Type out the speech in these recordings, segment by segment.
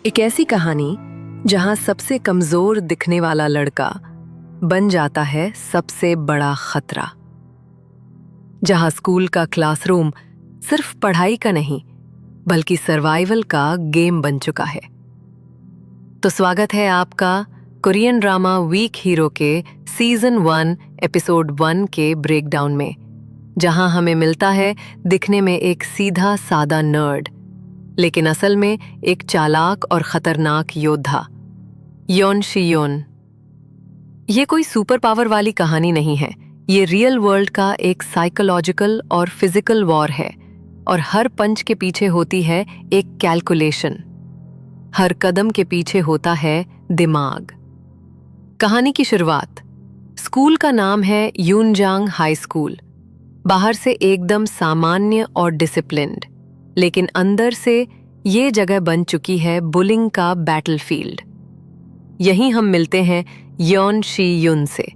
एक ऐसी कहानी जहां सबसे कमजोर दिखने वाला लड़का बन जाता है सबसे बड़ा खतरा। जहां स्कूल का क्लासरूम सिर्फ पढ़ाई का नहीं बल्कि सर्वाइवल का गेम बन चुका है। तो स्वागत है आपका कोरियन ड्रामा वीक हीरो के सीजन 1 एपिसोड 1 के ब्रेकडाउन में, जहां हमें मिलता है दिखने में एक सीधा सादा नर्ड, लेकिन असल में एक चालाक और खतरनाक योद्धा, योन शी योन। ये कोई सुपर पावर वाली कहानी नहीं है, ये रियल वर्ल्ड का एक साइकोलॉजिकल और फिजिकल वॉर है। और हर पंच के पीछे होती है एक कैलकुलेशन, हर कदम के पीछे होता है दिमाग। कहानी की शुरुआत, स्कूल का नाम है यूनजांग हाई स्कूल। बाहर से एकदम सामान्य और डिसिप्लिन्ड, लेकिन अंदर से ये जगह बन चुकी है बुलिंग का बैटलफील्ड। यहीं हम मिलते हैं योन शी युन से,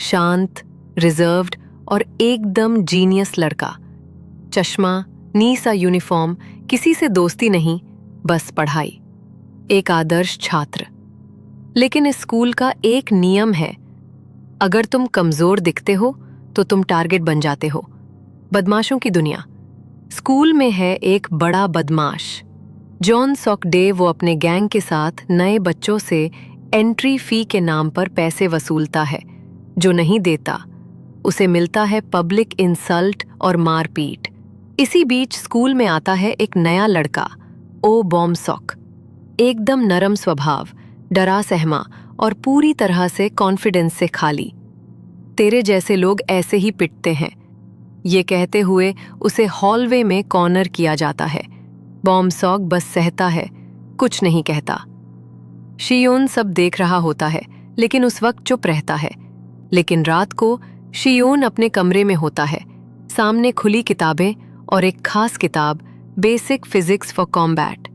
शांत, रिजर्व्ड और एकदम जीनियस लड़का। चश्मा, नी सा यूनिफॉर्म, किसी से दोस्ती नहीं, बस पढ़ाई, एक आदर्श छात्र। लेकिन इस स्कूल का एक नियम है, अगर तुम कमजोर दिखते हो तो तुम टारगेट बन जाते हो। बदमाशों की दुनिया। स्कूल में है एक बड़ा बदमाश, जॉन सॉकडे। वो अपने गैंग के साथ नए बच्चों से एंट्री फी के नाम पर पैसे वसूलता है। जो नहीं देता उसे मिलता है पब्लिक इंसल्ट और मारपीट। इसी बीच स्कूल में आता है एक नया लड़का, ओ बॉम्सॉक। एकदम नरम स्वभाव, डरा सहमा और पूरी तरह से कॉन्फिडेंस से खाली। तेरे जैसे लोग ऐसे ही पिटते हैं, ये कहते हुए उसे हॉलवे में कॉर्नर किया जाता है। बॉम्सॉक बस सहता है, कुछ नहीं कहता। शियोन सब देख रहा होता है, लेकिन उस वक्त चुप रहता है। लेकिन रात को शियोन अपने कमरे में होता है, सामने खुली किताबें और एक खास किताब, बेसिक फिजिक्स फॉर कॉम्बैट।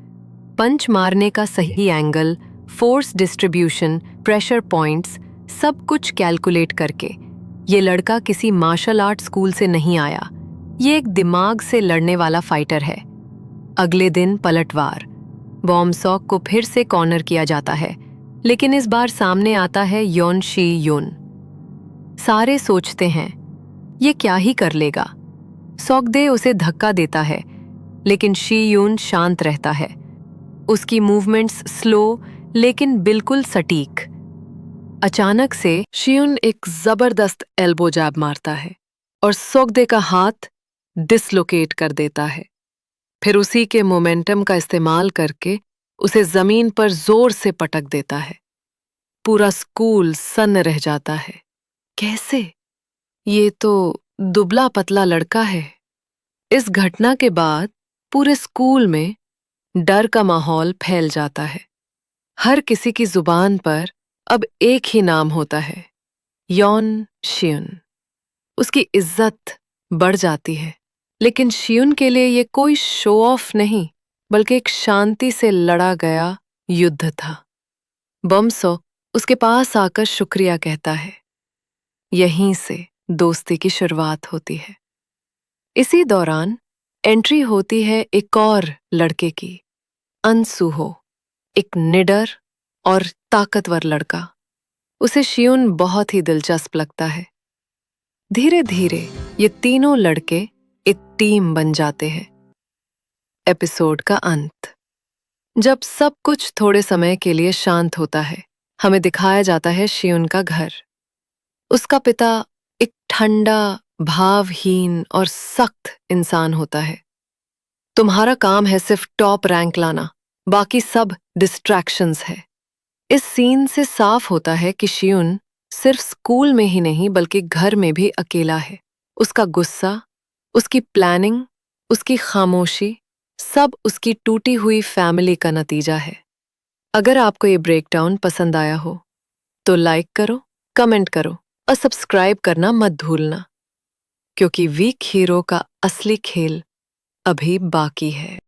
पंच मारने का सही angle, force distribution, pressure points, सब कुछ कैलकुलेट करके। ये लड़का किसी मार्शल आर्ट स्कूल से नहीं आया, ये एक दिमाग से लड़ने वाला फाइटर है। अगले दिन पलटवार, बॉम्सॉक को फिर से कॉर्नर किया जाता है, लेकिन इस बार सामने आता है योन शी युन। सारे सोचते हैं ये क्या ही कर लेगा। सॉकडे उसे धक्का देता है, लेकिन शी युन शांत रहता है। उसकी मूवमेंट्स स्लो लेकिन बिल्कुल सटीक। अचानक से शियुन एक जबरदस्त एल्बो जैब मारता है और सॉकडे का हाथ डिसलोकेट कर देता है। फिर उसी के मोमेंटम का इस्तेमाल करके उसे जमीन पर जोर से पटक देता है। पूरा स्कूल सन्न रह जाता है। कैसे? ये तो दुबला पतला लड़का है। इस घटना के बाद पूरे स्कूल में डर का माहौल फैल जाता है। हर किसी की जुबान पर अब एक ही नाम होता है, योन शियुन। उसकी इज्जत बढ़ जाती है, लेकिन शियुन के लिए ये कोई शो ऑफ नहीं, बल्कि एक शांति से लड़ा गया युद्ध था। बॉम्सो उसके पास आकर शुक्रिया कहता है। यहीं से दोस्ती की शुरुआत होती है। इसी दौरान एंट्री होती है एक और लड़के की, अनसुहो, एक निडर और ताकतवर लड़का। उसे शियुन बहुत ही दिलचस्प लगता है। धीरे धीरे ये तीनों लड़के एक टीम बन जाते हैं। एपिसोड का अंत, जब सब कुछ थोड़े समय के लिए शांत होता है, हमें दिखाया जाता है शियुन का घर। उसका पिता एक ठंडा, भावहीन और सख्त इंसान होता है। तुम्हारा काम है सिर्फ टॉप रैंक लाना, बाकी सब डिस्ट्रैक्शंस है। इस सीन से साफ होता है कि शियुन सिर्फ स्कूल में ही नहीं बल्कि घर में भी अकेला है। उसका गुस्सा, उसकी प्लानिंग, उसकी खामोशी, सब उसकी टूटी हुई फैमिली का नतीजा है। अगर आपको ये ब्रेकडाउन पसंद आया हो तो लाइक करो, कमेंट करो और सब्सक्राइब करना मत भूलना, क्योंकि वीक हीरो का असली खेल अभी बाकी है।